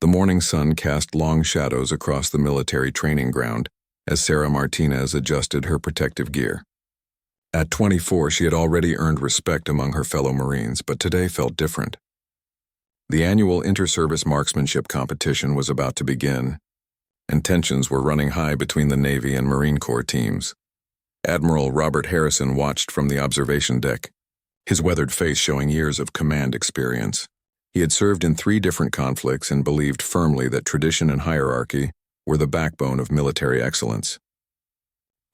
The morning sun cast long shadows across the military training ground as Sarah Martinez adjusted her protective gear. At 24, she had already earned respect among her fellow Marines, but today felt different. The annual inter-service marksmanship competition was about to begin, and tensions were running high between the Navy and Marine Corps teams. Admiral Robert Harrison watched from the observation deck, his weathered face showing years of command experience. He had served in 3 different conflicts and believed firmly that tradition and hierarchy were the backbone of military excellence.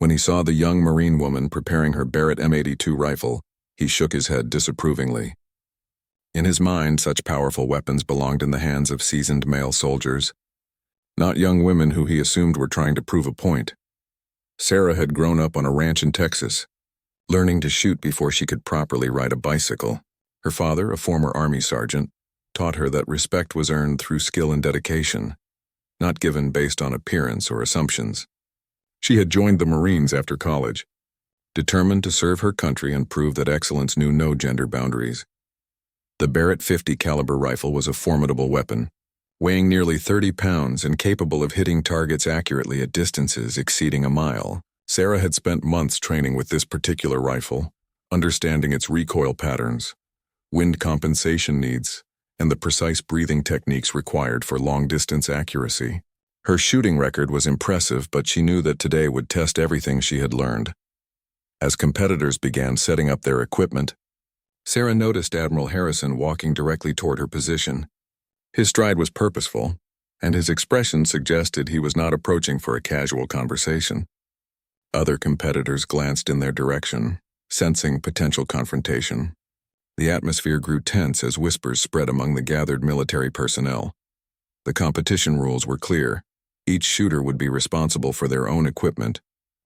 When he saw the young Marine woman preparing her Barrett M82 rifle, he shook his head disapprovingly. In his mind, such powerful weapons belonged in the hands of seasoned male soldiers, not young women who he assumed were trying to prove a point. Sarah had grown up on a ranch in Texas, learning to shoot before she could properly ride a bicycle. Her father, a former Army sergeant, taught her that respect was earned through skill and dedication, not given based on appearance or assumptions. She had joined the Marines after college, determined to serve her country and prove that excellence knew no gender boundaries. The Barrett .50 caliber rifle was a formidable weapon, weighing nearly 30 pounds and capable of hitting targets accurately at distances exceeding a mile. Sarah had spent months training with this particular rifle, understanding its recoil patterns, wind compensation needs, and the precise breathing techniques required for long-distance accuracy. Her shooting record was impressive, but she knew that today would test everything she had learned. As competitors began setting up their equipment, Sarah noticed Admiral Harrison walking directly toward her position. His stride was purposeful, and his expression suggested he was not approaching for a casual conversation. Other competitors glanced in their direction, sensing potential confrontation. The atmosphere grew tense as whispers spread among the gathered military personnel. The competition rules were clear. Each shooter would be responsible for their own equipment,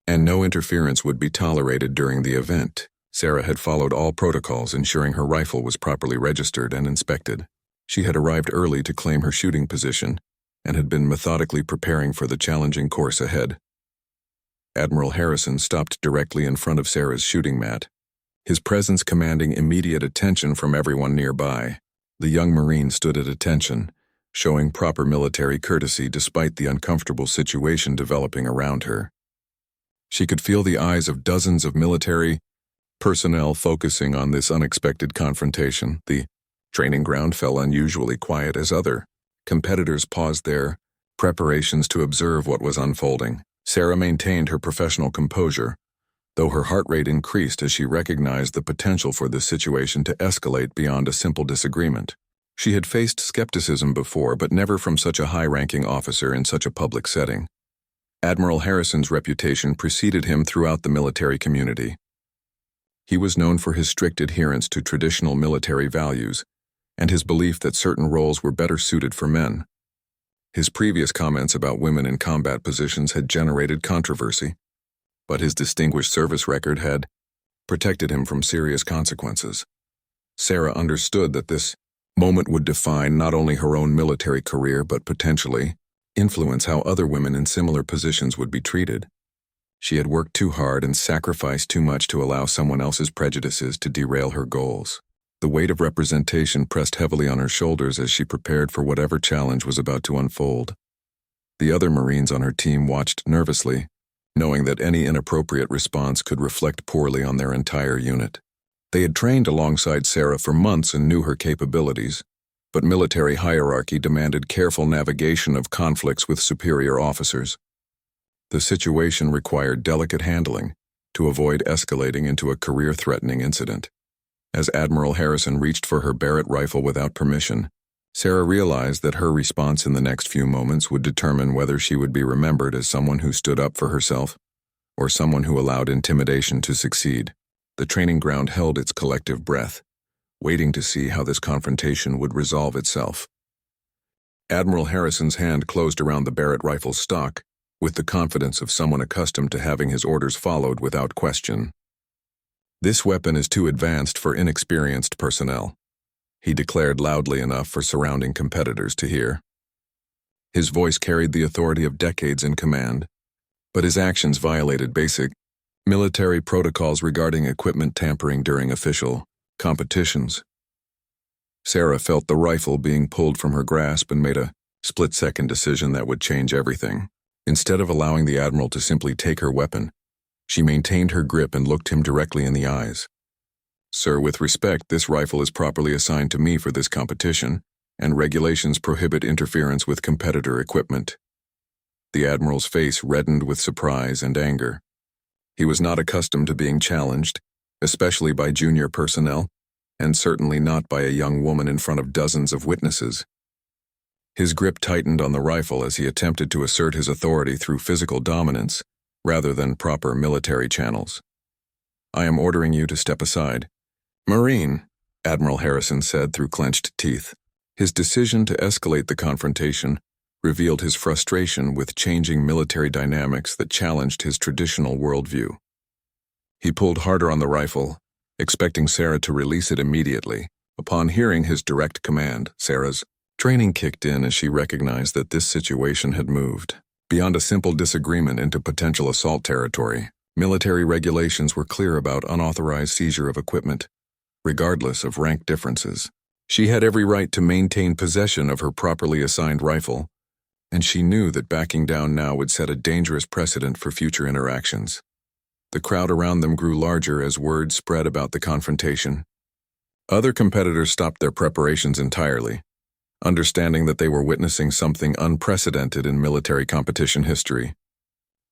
and no interference would be tolerated during the event. Sarah had followed all protocols, ensuring her rifle was properly registered and inspected. She had arrived early to claim her shooting position and had been methodically preparing for the challenging course ahead. Admiral Harrison stopped directly in front of Sarah's shooting mat, his presence commanding immediate attention from everyone nearby. The young Marine stood at attention, showing proper military courtesy despite the uncomfortable situation developing around her. She could feel the eyes of dozens of military personnel focusing on this unexpected confrontation. The training ground fell unusually quiet as other competitors paused their preparations to observe what was unfolding. Sarah maintained her professional composure, though her heart rate increased as she recognized the potential for this situation to escalate beyond a simple disagreement. She had faced skepticism before, but never from such a high-ranking officer in such a public setting. Admiral Harrison's reputation preceded him throughout the military community. He was known for his strict adherence to traditional military values and his belief that certain roles were better suited for men. His previous comments about women in combat positions had generated controversy, but his distinguished service record had protected him from serious consequences. Sarah understood that this moment would define not only her own military career but potentially influence how other women in similar positions would be treated. She had worked too hard and sacrificed too much to allow someone else's prejudices to derail her goals. The weight of representation pressed heavily on her shoulders as she prepared for whatever challenge was about to unfold. The other Marines on her team watched nervously, knowing that any inappropriate response could reflect poorly on their entire unit. They had trained alongside Sarah for months and knew her capabilities, but military hierarchy demanded careful navigation of conflicts with superior officers. The situation required delicate handling to avoid escalating into a career-threatening incident. As Admiral Harrison reached for her Barrett rifle without permission, Sarah realized that her response in the next few moments would determine whether she would be remembered as someone who stood up for herself or someone who allowed intimidation to succeed. The training ground held its collective breath, waiting to see how this confrontation would resolve itself. Admiral Harrison's hand closed around the Barrett rifle's stock, with the confidence of someone accustomed to having his orders followed without question. "This weapon is too advanced for inexperienced personnel," he declared loudly enough for surrounding competitors to hear. His voice carried the authority of decades in command, but his actions violated basic military protocols regarding equipment tampering during official competitions. Sarah felt the rifle being pulled from her grasp and made a split-second decision that would change everything. Instead of allowing the Admiral to simply take her weapon, she maintained her grip and looked him directly in the eyes. "Sir, with respect, this rifle is properly assigned to me for this competition, and regulations prohibit interference with competitor equipment." The Admiral's face reddened with surprise and anger. He was not accustomed to being challenged, especially by junior personnel, and certainly not by a young woman in front of dozens of witnesses. His grip tightened on the rifle as he attempted to assert his authority through physical dominance, rather than proper military channels. "I am ordering you to step aside." "Marine," Admiral Harrison said through clenched teeth. His decision to escalate the confrontation revealed his frustration with changing military dynamics that challenged his traditional worldview. He pulled harder on the rifle, expecting Sarah to release it immediately. Upon hearing his direct command, Sarah's training kicked in as she recognized that this situation had moved beyond a simple disagreement into potential assault territory. Military regulations were clear about unauthorized seizure of equipment, regardless of rank differences. She had every right to maintain possession of her properly assigned rifle, and she knew that backing down now would set a dangerous precedent for future interactions. The crowd around them grew larger as word spread about the confrontation. Other competitors stopped their preparations entirely, understanding that they were witnessing something unprecedented in military competition history.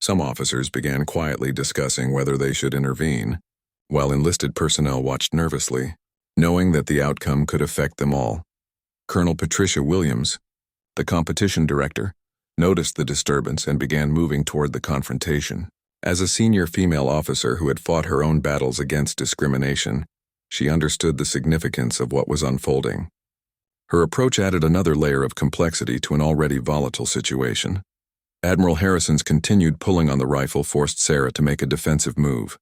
Some officers began quietly discussing whether they should intervene, while enlisted personnel watched nervously, knowing that the outcome could affect them all. Colonel Patricia Williams, the competition director, noticed the disturbance and began moving toward the confrontation. As a senior female officer who had fought her own battles against discrimination, she understood the significance of what was unfolding. Her approach added another layer of complexity to an already volatile situation. Admiral Harrison's continued pulling on the rifle forced Sarah to make a defensive move.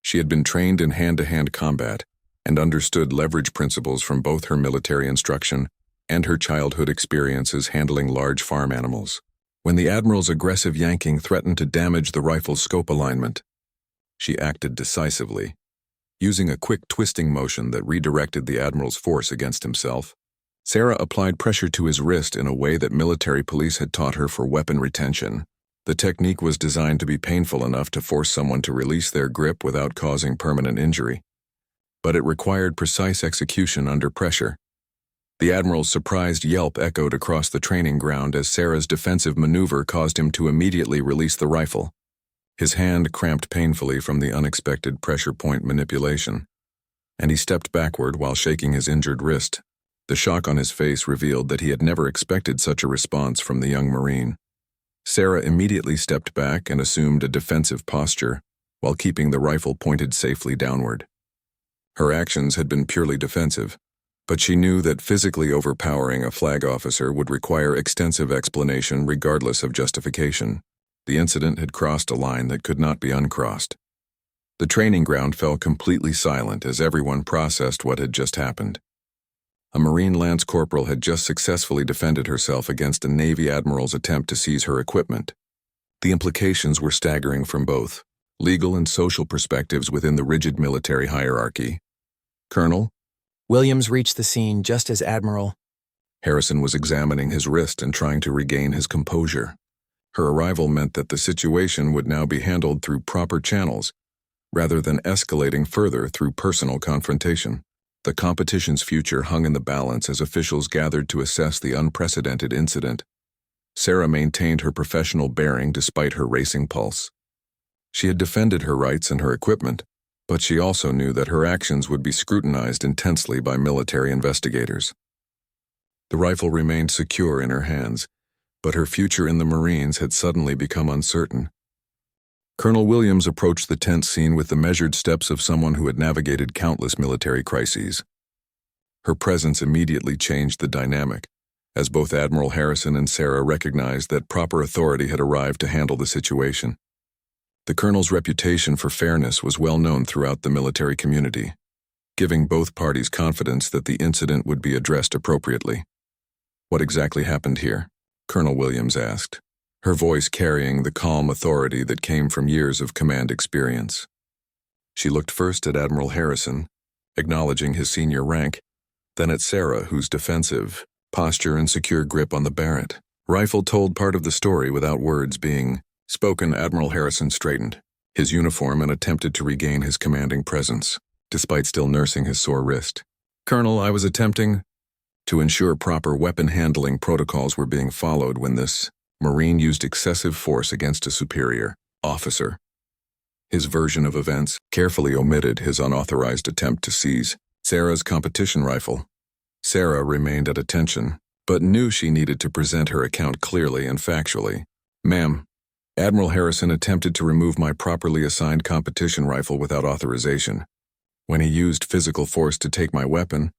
She had been trained in hand-to-hand combat and understood leverage principles from both her military instruction and her childhood experiences handling large farm animals. When the Admiral's aggressive yanking threatened to damage the rifle's scope alignment, she acted decisively, using a quick twisting motion that redirected the Admiral's force against himself. Sarah applied pressure to his wrist in a way that military police had taught her for weapon retention. The technique was designed to be painful enough to force someone to release their grip without causing permanent injury, but it required precise execution under pressure. The Admiral's surprised yelp echoed across the training ground as Sarah's defensive maneuver caused him to immediately release the rifle. His hand cramped painfully from the unexpected pressure point manipulation, and he stepped backward while shaking his injured wrist. The shock on his face revealed that he had never expected such a response from the young Marine. Sarah immediately stepped back and assumed a defensive posture while keeping the rifle pointed safely downward. Her actions had been purely defensive, but she knew that physically overpowering a flag officer would require extensive explanation regardless of justification. The incident had crossed a line that could not be uncrossed. The training ground fell completely silent as everyone processed what had just happened. A Marine Lance Corporal had just successfully defended herself against a Navy Admiral's attempt to seize her equipment. The implications were staggering from both legal and social perspectives within the rigid military hierarchy. "Colonel?" Williams reached the scene just as Admiral Harrison was examining his wrist and trying to regain his composure. Her arrival meant that the situation would now be handled through proper channels, rather than escalating further through personal confrontation. The competition's future hung in the balance as officials gathered to assess the unprecedented incident. Sarah maintained her professional bearing despite her racing pulse. She had defended her rights and her equipment, but she also knew that her actions would be scrutinized intensely by military investigators. The rifle remained secure in her hands, but her future in the Marines had suddenly become uncertain. Colonel Williams approached the tense scene with the measured steps of someone who had navigated countless military crises. Her presence immediately changed the dynamic, as both Admiral Harrison and Sarah recognized that proper authority had arrived to handle the situation. The colonel's reputation for fairness was well known throughout the military community, giving both parties confidence that the incident would be addressed appropriately. "What exactly happened here?" Colonel Williams asked, her voice carrying the calm authority that came from years of command experience. She looked first at Admiral Harrison, acknowledging his senior rank, then at Sarah, whose defensive posture and secure grip on the Barrett Rifle told part of the story without words being spoken. Admiral Harrison straightened his uniform and attempted to regain his commanding presence, despite still nursing his sore wrist. Colonel, I was attempting to ensure proper weapon handling protocols were being followed when this Marine used excessive force against a superior officer. His version of events carefully omitted his unauthorized attempt to seize Sarah's competition rifle. Sarah remained at attention, but knew she needed to present her account clearly and factually. Ma'am, Admiral Harrison attempted to remove my properly assigned competition rifle without authorization. When he used physical force to take my weapon,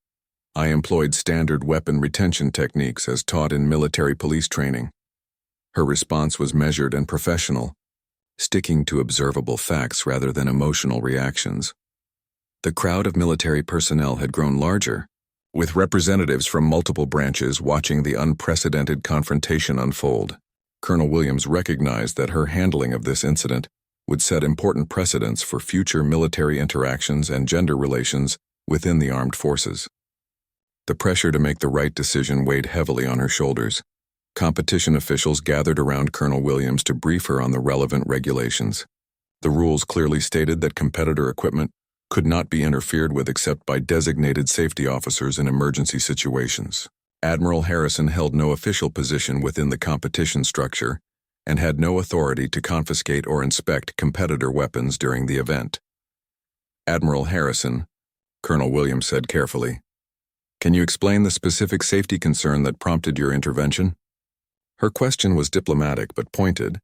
I employed standard weapon retention techniques as taught in military police training. Her response was measured and professional, sticking to observable facts rather than emotional reactions. The crowd of military personnel had grown larger, with representatives from multiple branches watching the unprecedented confrontation unfold. Colonel Williams recognized that her handling of this incident would set important precedents for future military interactions and gender relations within the armed forces. The pressure to make the right decision weighed heavily on her shoulders. Competition officials gathered around Colonel Williams to brief her on the relevant regulations. The rules clearly stated that competitor equipment could not be interfered with except by designated safety officers in emergency situations. Admiral Harrison held no official position within the competition structure and had no authority to confiscate or inspect competitor weapons during the event. Admiral Harrison, Colonel Williams said carefully, "Can you explain the specific safety concern that prompted your intervention?" Her question was diplomatic but pointed,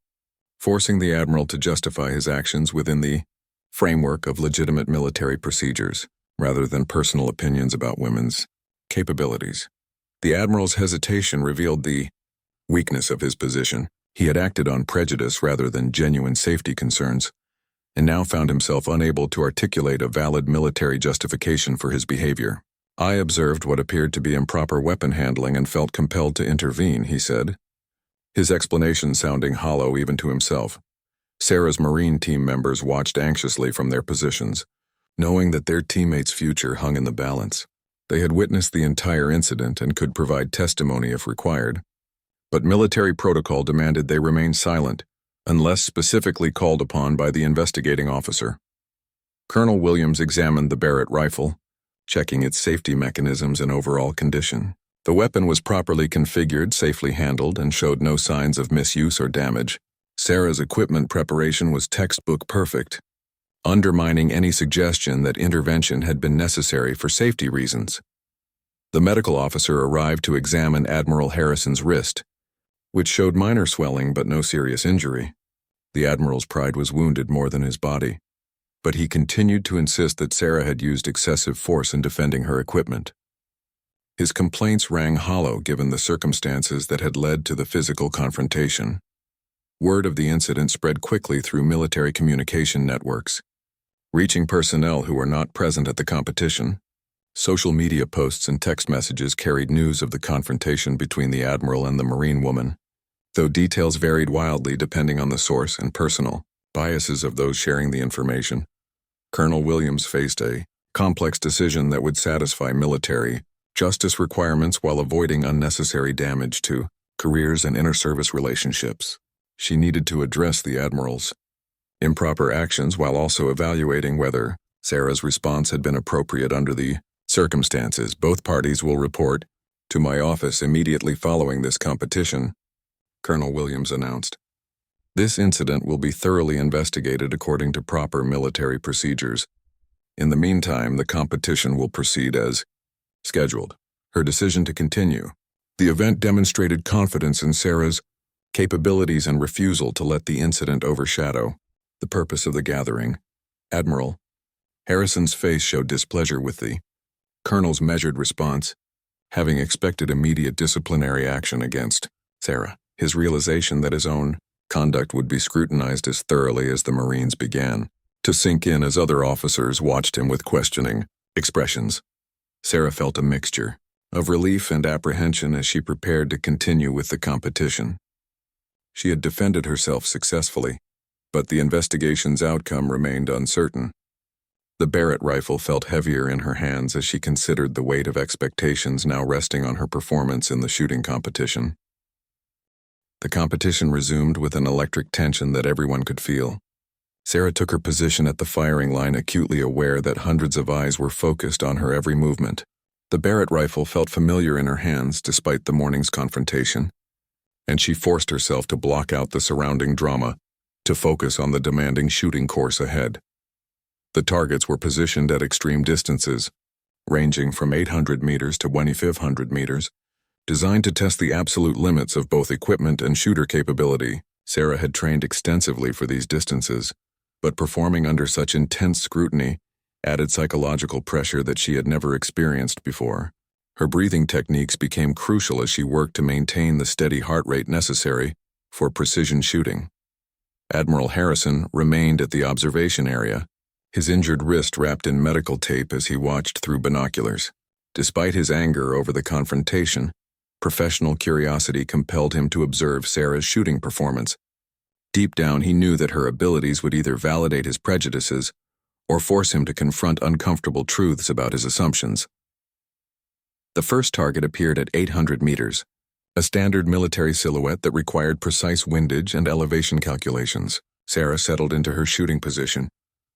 forcing the Admiral to justify his actions within the framework of legitimate military procedures, rather than personal opinions about women's capabilities. The Admiral's hesitation revealed the weakness of his position. He had acted on prejudice rather than genuine safety concerns, and now found himself unable to articulate a valid military justification for his behavior. "I observed what appeared to be improper weapon handling and felt compelled to intervene," he said, his explanation sounding hollow even to himself. Sarah's Marine team members watched anxiously from their positions, knowing that their teammates' future hung in the balance. They had witnessed the entire incident and could provide testimony if required, but military protocol demanded they remain silent unless specifically called upon by the investigating officer. Colonel Williams examined the Barrett rifle, checking its safety mechanisms and overall condition. The weapon was properly configured, safely handled, and showed no signs of misuse or damage. Sarah's equipment preparation was textbook perfect, undermining any suggestion that intervention had been necessary for safety reasons. The medical officer arrived to examine Admiral Harrison's wrist, which showed minor swelling but no serious injury. The Admiral's pride was wounded more than his body, but he continued to insist that Sarah had used excessive force in defending her equipment. His complaints rang hollow given the circumstances that had led to the physical confrontation. Word of the incident spread quickly through military communication networks, reaching personnel who were not present at the competition. Social media posts and text messages carried news of the confrontation between the Admiral and the Marine woman, though details varied wildly depending on the source and personal biases of those sharing the information. Colonel Williams faced a complex decision that would satisfy military justice requirements while avoiding unnecessary damage to careers and inter-service relationships. She needed to address the Admiral's improper actions while also evaluating whether Sarah's response had been appropriate under the circumstances. "Both parties will report to my office immediately following this competition," Colonel Williams announced. "This incident will be thoroughly investigated according to proper military procedures. In the meantime, the competition will proceed as scheduled." Her decision to continue. The event demonstrated confidence in Sarah's capabilities and refusal to let the incident overshadow the purpose of the gathering. Admiral Harrison's face showed displeasure with the Colonel's measured response, having expected immediate disciplinary action against Sarah. His realization that his own conduct would be scrutinized as thoroughly as the Marines began to sink in as other officers watched him with questioning expressions. Sarah felt a mixture of relief and apprehension as she prepared to continue with the competition. She had defended herself successfully, but the investigation's outcome remained uncertain. The Barrett rifle felt heavier in her hands as she considered the weight of expectations now resting on her performance in the shooting competition. The competition resumed with an electric tension that everyone could feel. Sarah took her position at the firing line, acutely aware that hundreds of eyes were focused on her every movement. The Barrett rifle felt familiar in her hands despite the morning's confrontation, and she forced herself to block out the surrounding drama, to focus on the demanding shooting course ahead. The targets were positioned at extreme distances, ranging from 800 meters to 2,500 meters, designed to test the absolute limits of both equipment and shooter capability. Sarah had trained extensively for these distances, but performing under such intense scrutiny added psychological pressure that she had never experienced before. Her breathing techniques became crucial as she worked to maintain the steady heart rate necessary for precision shooting. Admiral Harrison remained at the observation area, his injured wrist wrapped in medical tape as he watched through binoculars. Despite his anger over the confrontation, professional curiosity compelled him to observe Sarah's shooting performance. Deep down, he knew that her abilities would either validate his prejudices or force him to confront uncomfortable truths about his assumptions. The first target appeared at 800 meters, a standard military silhouette that required precise windage and elevation calculations. Sarah settled into her shooting position,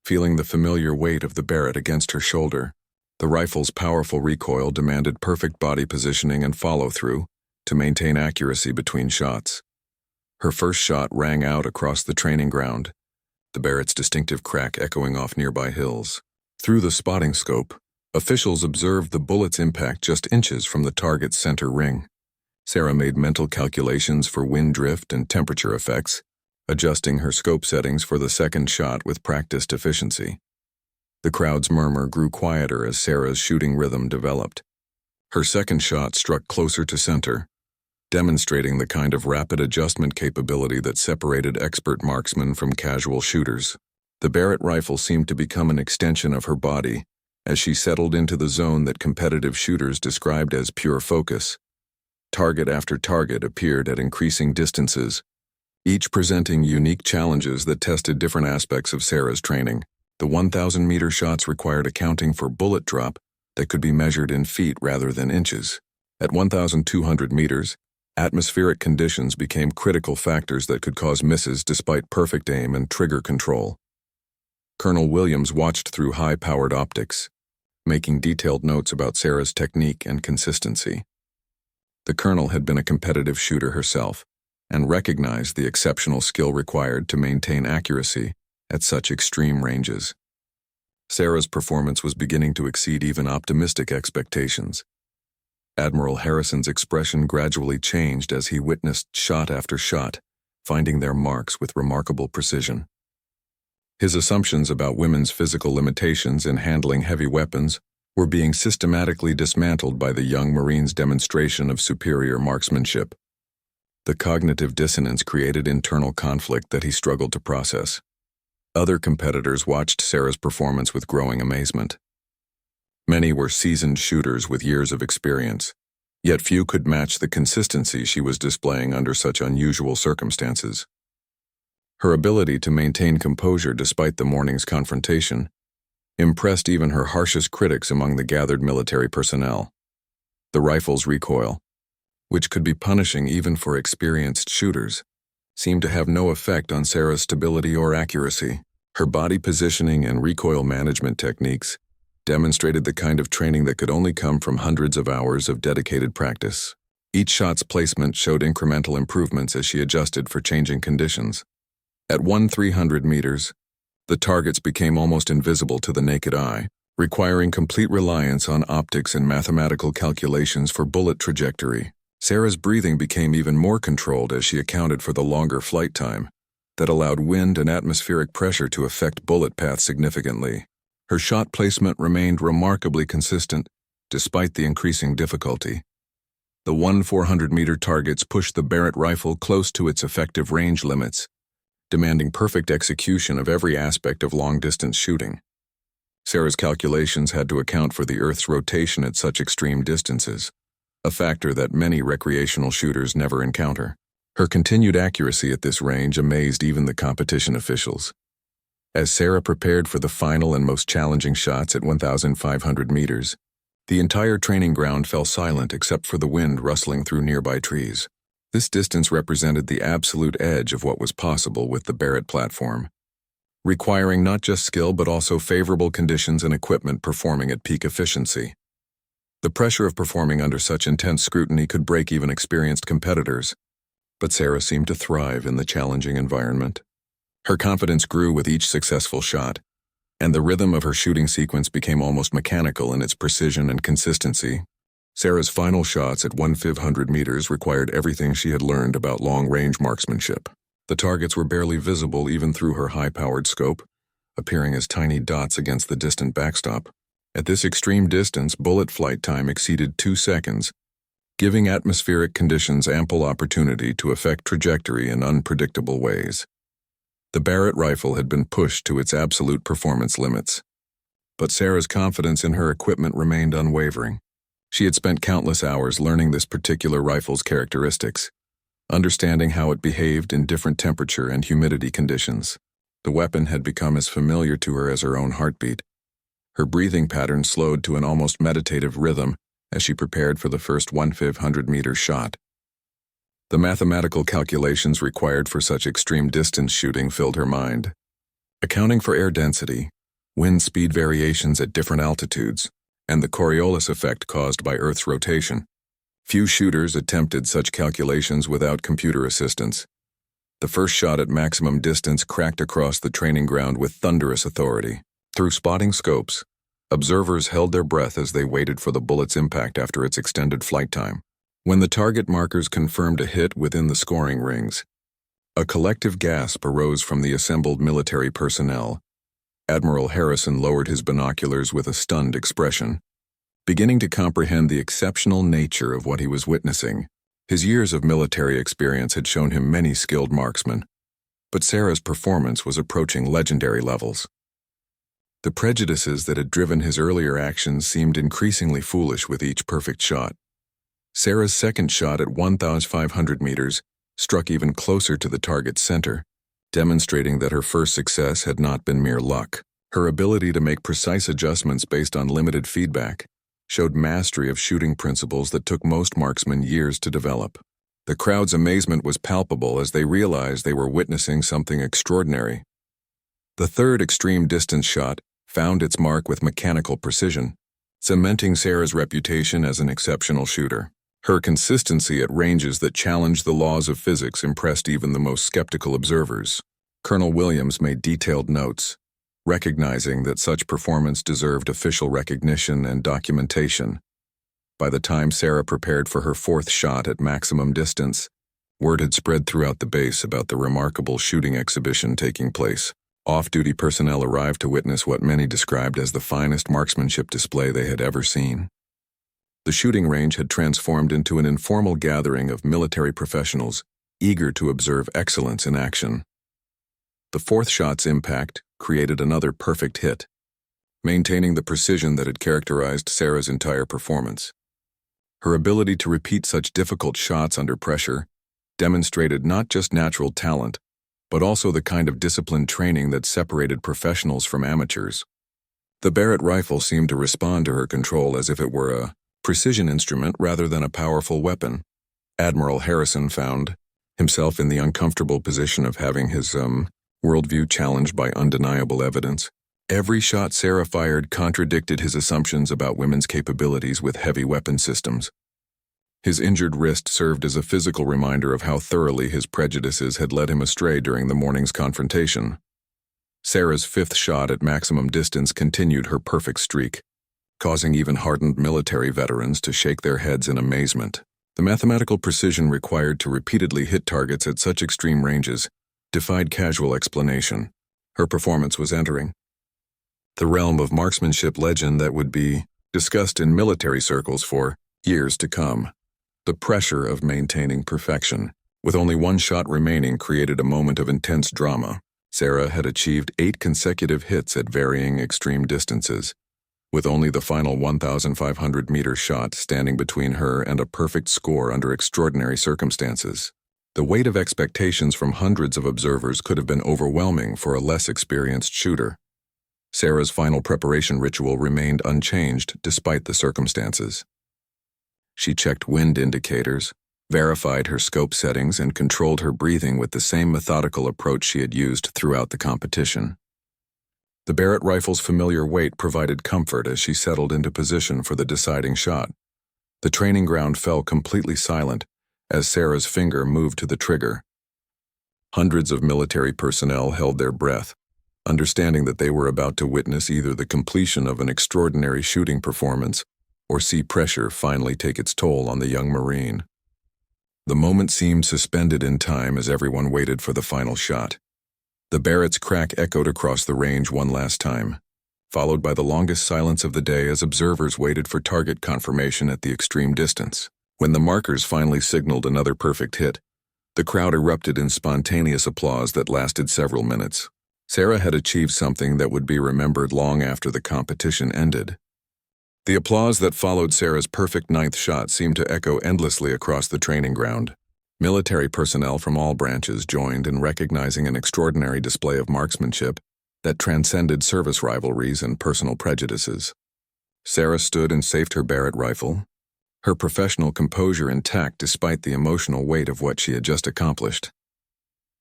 feeling the familiar weight of the Barrett against her shoulder. The rifle's powerful recoil demanded perfect body positioning and follow-through to maintain accuracy between shots. Her first shot rang out across the training ground, the Barrett's distinctive crack echoing off nearby hills. Through the spotting scope, officials observed the bullet's impact just inches from the target's center ring. Sarah made mental calculations for wind drift and temperature effects, adjusting her scope settings for the second shot with practiced efficiency. The crowd's murmur grew quieter as Sarah's shooting rhythm developed. Her second shot struck closer to center, demonstrating the kind of rapid adjustment capability that separated expert marksmen from casual shooters. The Barrett rifle seemed to become an extension of her body as she settled into the zone that competitive shooters described as pure focus. Target after target appeared at increasing distances, each presenting unique challenges that tested different aspects of Sarah's training. The 1,000-meter shots required accounting for bullet drop that could be measured in feet rather than inches. At 1,200 meters, atmospheric conditions became critical factors that could cause misses despite perfect aim and trigger control. Colonel Williams watched through high-powered optics, making detailed notes about Sarah's technique and consistency. The colonel had been a competitive shooter herself and recognized the exceptional skill required to maintain accuracy at such extreme ranges. Sarah's performance was beginning to exceed even optimistic expectations. Admiral Harrison's expression gradually changed as he witnessed shot after shot, finding their marks with remarkable precision. His assumptions about women's physical limitations in handling heavy weapons were being systematically dismantled by the young Marine's demonstration of superior marksmanship. The cognitive dissonance created internal conflict that he struggled to process. Other competitors watched Sarah's performance with growing amazement. Many were seasoned shooters with years of experience, yet few could match the consistency she was displaying under such unusual circumstances. Her ability to maintain composure despite the morning's confrontation impressed even her harshest critics among the gathered military personnel. The rifle's recoil, which could be punishing even for experienced shooters, seemed to have no effect on Sarah's stability or accuracy. Her body positioning and recoil management techniques demonstrated the kind of training that could only come from hundreds of hours of dedicated practice. Each shot's placement showed incremental improvements as she adjusted for changing conditions. At 1,300 meters, the targets became almost invisible to the naked eye, requiring complete reliance on optics and mathematical calculations for bullet trajectory. Sarah's breathing became even more controlled as she accounted for the longer flight time that allowed wind and atmospheric pressure to affect bullet path significantly. Her shot placement remained remarkably consistent, despite the increasing difficulty. The 1,400-meter targets pushed the Barrett rifle close to its effective range limits, demanding perfect execution of every aspect of long-distance shooting. Sarah's calculations had to account for the Earth's rotation at such extreme distances, a factor that many recreational shooters never encounter. Her continued accuracy at this range amazed even the competition officials. As Sarah prepared for the final and most challenging shots at 1,500 meters, the entire training ground fell silent except for the wind rustling through nearby trees. This distance represented the absolute edge of what was possible with the Barrett platform, requiring not just skill but also favorable conditions and equipment performing at peak efficiency. The pressure of performing under such intense scrutiny could break even experienced competitors, but Sarah seemed to thrive in the challenging environment. Her confidence grew with each successful shot, and the rhythm of her shooting sequence became almost mechanical in its precision and consistency. Sarah's final shots at 1,500 meters required everything she had learned about long-range marksmanship. The targets were barely visible even through her high-powered scope, appearing as tiny dots against the distant backstop. At this extreme distance, bullet flight time exceeded 2 seconds, giving atmospheric conditions ample opportunity to affect trajectory in unpredictable ways. The Barrett rifle had been pushed to its absolute performance limits, but Sarah's confidence in her equipment remained unwavering. She had spent countless hours learning this particular rifle's characteristics, understanding how it behaved in different temperature and humidity conditions. The weapon had become as familiar to her as her own heartbeat. Her breathing pattern slowed to an almost meditative rhythm as she prepared for the first 1,500-meter shot. The mathematical calculations required for such extreme distance shooting filled her mind, accounting for air density, wind speed variations at different altitudes, and the Coriolis effect caused by Earth's rotation. Few shooters attempted such calculations without computer assistance. The first shot at maximum distance cracked across the training ground with thunderous authority. Through spotting scopes, observers held their breath as they waited for the bullet's impact after its extended flight time. When the target markers confirmed a hit within the scoring rings, a collective gasp arose from the assembled military personnel. Admiral Harrison lowered his binoculars with a stunned expression, beginning to comprehend the exceptional nature of what he was witnessing. His years of military experience had shown him many skilled marksmen, but Sarah's performance was approaching legendary levels. The prejudices that had driven his earlier actions seemed increasingly foolish with each perfect shot. Sarah's second shot at 1,500 meters struck even closer to the target's center, demonstrating that her first success had not been mere luck. Her ability to make precise adjustments based on limited feedback showed mastery of shooting principles that took most marksmen years to develop. The crowd's amazement was palpable as they realized they were witnessing something extraordinary. The third extreme distance shot found its mark with mechanical precision, cementing Sarah's reputation as an exceptional shooter. Her consistency at ranges that challenged the laws of physics impressed even the most skeptical observers. Colonel Williams made detailed notes, recognizing that such performance deserved official recognition and documentation. By the time Sarah prepared for her fourth shot at maximum distance, word had spread throughout the base about the remarkable shooting exhibition taking place. Off-duty personnel arrived to witness what many described as the finest marksmanship display they had ever seen. The shooting range had transformed into an informal gathering of military professionals eager to observe excellence in action. The fourth shot's impact created another perfect hit, maintaining the precision that had characterized Sarah's entire performance. Her ability to repeat such difficult shots under pressure demonstrated not just natural talent, but also the kind of disciplined training that separated professionals from amateurs. The Barrett rifle seemed to respond to her control as if it were a precision instrument rather than a powerful weapon. Admiral Harrison found himself in the uncomfortable position of having his worldview challenged by undeniable evidence. Every shot Sarah fired contradicted his assumptions about women's capabilities with heavy weapon systems. His injured wrist served as a physical reminder of how thoroughly his prejudices had led him astray during the morning's confrontation. Sarah's fifth shot at maximum distance continued her perfect streak, causing even hardened military veterans to shake their heads in amazement. The mathematical precision required to repeatedly hit targets at such extreme ranges defied casual explanation. Her performance was entering the realm of marksmanship legend that would be discussed in military circles for years to come. The pressure of maintaining perfection, with only one shot remaining, created a moment of intense drama. Sarah had achieved 8 consecutive hits at varying extreme distances, with only the final 1,500-meter shot standing between her and a perfect score under extraordinary circumstances. The weight of expectations from hundreds of observers could have been overwhelming for a less experienced shooter. Sarah's final preparation ritual remained unchanged despite the circumstances. She checked wind indicators, verified her scope settings, and controlled her breathing with the same methodical approach she had used throughout the competition. The Barrett rifle's familiar weight provided comfort as she settled into position for the deciding shot. The training ground fell completely silent as Sarah's finger moved to the trigger. Hundreds of military personnel held their breath, understanding that they were about to witness either the completion of an extraordinary shooting performance or see pressure finally take its toll on the young Marine. The moment seemed suspended in time as everyone waited for the final shot. The Barrett's crack echoed across the range one last time, followed by the longest silence of the day as observers waited for target confirmation at the extreme distance. When the markers finally signaled another perfect hit, the crowd erupted in spontaneous applause that lasted several minutes. Sarah had achieved something that would be remembered long after the competition ended. The applause that followed Sarah's perfect ninth shot seemed to echo endlessly across the training ground. Military personnel from all branches joined in recognizing an extraordinary display of marksmanship that transcended service rivalries and personal prejudices. Sarah stood and safed her Barrett rifle, her professional composure intact despite the emotional weight of what she had just accomplished.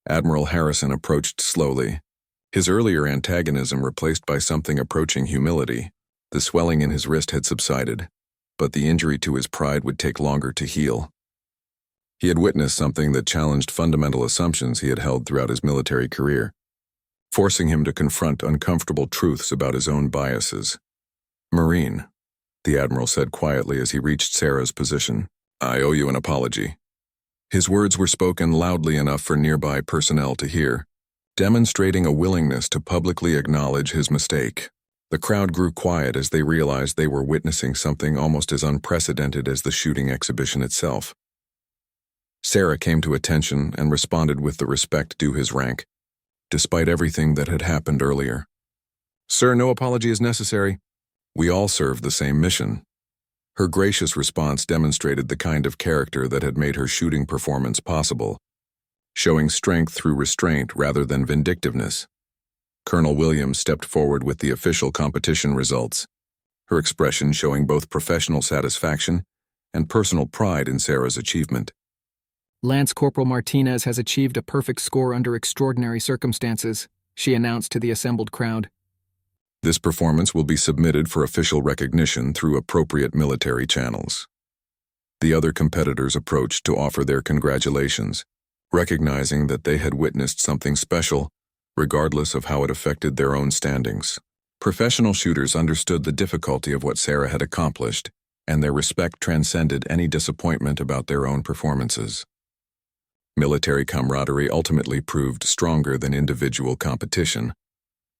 Admiral Harrison approached slowly, his earlier antagonism replaced by something approaching humility. The swelling in his wrist had subsided, but the injury to his pride would take longer to heal. He had witnessed something that challenged fundamental assumptions he had held throughout his military career, forcing him to confront uncomfortable truths about his own biases. "Marine," the Admiral said quietly as he reached Sarah's position, "I owe you an apology." His words were spoken loudly enough for nearby personnel to hear, demonstrating a willingness to publicly acknowledge his mistake. The crowd grew quiet as they realized they were witnessing something almost as unprecedented as the shooting exhibition itself. Sarah came to attention and responded with the respect due his rank, despite everything that had happened earlier. "Sir, no apology is necessary. We all serve the same mission." Her gracious response demonstrated the kind of character that had made her shooting performance possible, showing strength through restraint rather than vindictiveness. Colonel Williams stepped forward with the official competition results, her expression showing both professional satisfaction and personal pride in Sarah's achievement. Lance Corporal Martinez has achieved a perfect score under extraordinary circumstances, she announced to the assembled crowd. This performance will be submitted for official recognition through appropriate military channels. The other competitors approached to offer their congratulations, recognizing that they had witnessed something special, regardless of how it affected their own standings. Professional shooters understood the difficulty of what Sarah had accomplished, and their respect transcended any disappointment about their own performances. Military camaraderie ultimately proved stronger than individual competition.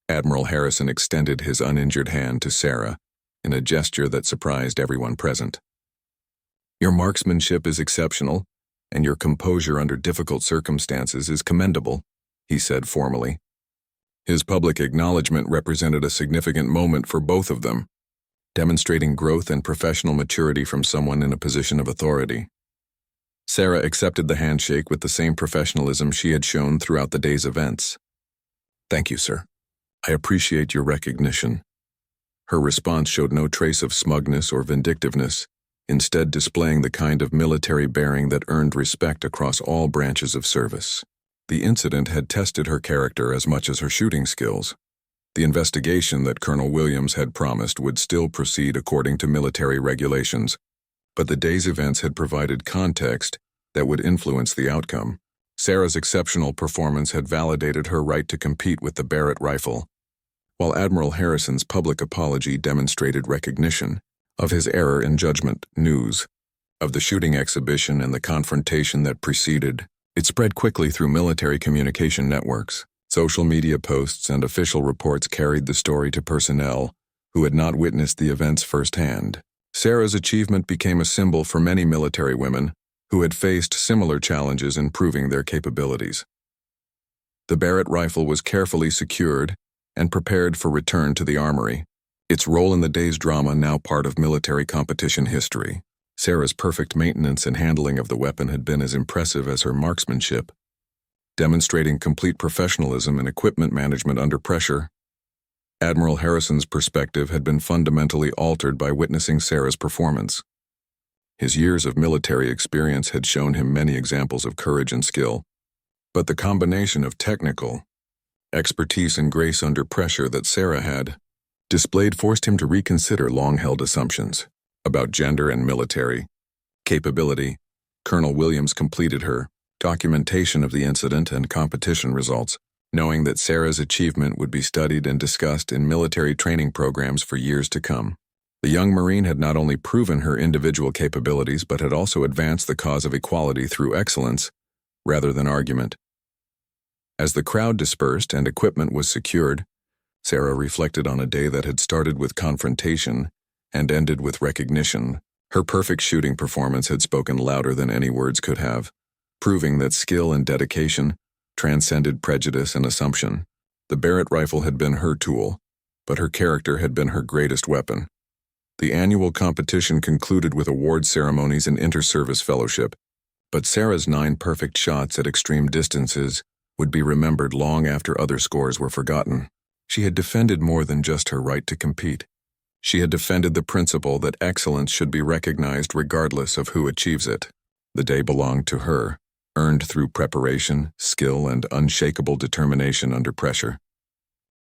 Admiral Harrison extended his uninjured hand to Sarah in a gesture that surprised everyone present. "Your marksmanship is exceptional, and your composure under difficult circumstances is commendable," he said formally. His public acknowledgement represented a significant moment for both of them, demonstrating growth and professional maturity from someone in a position of authority. Sarah accepted the handshake with the same professionalism she had shown throughout the day's events. "Thank you, sir. I appreciate your recognition." Her response showed no trace of smugness or vindictiveness, instead displaying the kind of military bearing that earned respect across all branches of service. The incident had tested her character as much as her shooting skills. The investigation that Colonel Williams had promised would still proceed according to military regulations, but the day's events had provided context that would influence the outcome. Sarah's exceptional performance had validated her right to compete with the Barrett rifle, while Admiral Harrison's public apology demonstrated recognition of his error in judgment. News of the shooting exhibition and the confrontation that preceded it spread quickly through military communication networks. Social media posts and official reports carried the story to personnel who had not witnessed the events firsthand. Sarah's achievement became a symbol for many military women who had faced similar challenges in proving their capabilities. The Barrett rifle was carefully secured and prepared for return to the armory, its role in the day's drama now part of military competition history. Sarah's perfect maintenance and handling of the weapon had been as impressive as her marksmanship, demonstrating complete professionalism in equipment management under pressure. Admiral Harrison's perspective had been fundamentally altered by witnessing Sarah's performance. His years of military experience had shown him many examples of courage and skill, but the combination of technical expertise and grace under pressure that Sarah had displayed forced him to reconsider long-held assumptions about gender and military capability. Colonel Williams completed her documentation of the incident and competition results, knowing that Sarah's achievement would be studied and discussed in military training programs for years to come. The young Marine had not only proven her individual capabilities but had also advanced the cause of equality through excellence rather than argument. As the crowd dispersed and equipment was secured, Sarah reflected on a day that had started with confrontation and ended with recognition. Her perfect shooting performance had spoken louder than any words could have, proving that skill and dedication transcended prejudice and assumption. The Barrett rifle had been her tool, but her character had been her greatest weapon. The annual competition concluded with award ceremonies and inter-service fellowship, but Sarah's 9 perfect shots at extreme distances would be remembered long after other scores were forgotten. She had defended more than just her right to compete. She had defended the principle that excellence should be recognized regardless of who achieves it. The day belonged to her, earned through preparation, skill, and unshakable determination under pressure.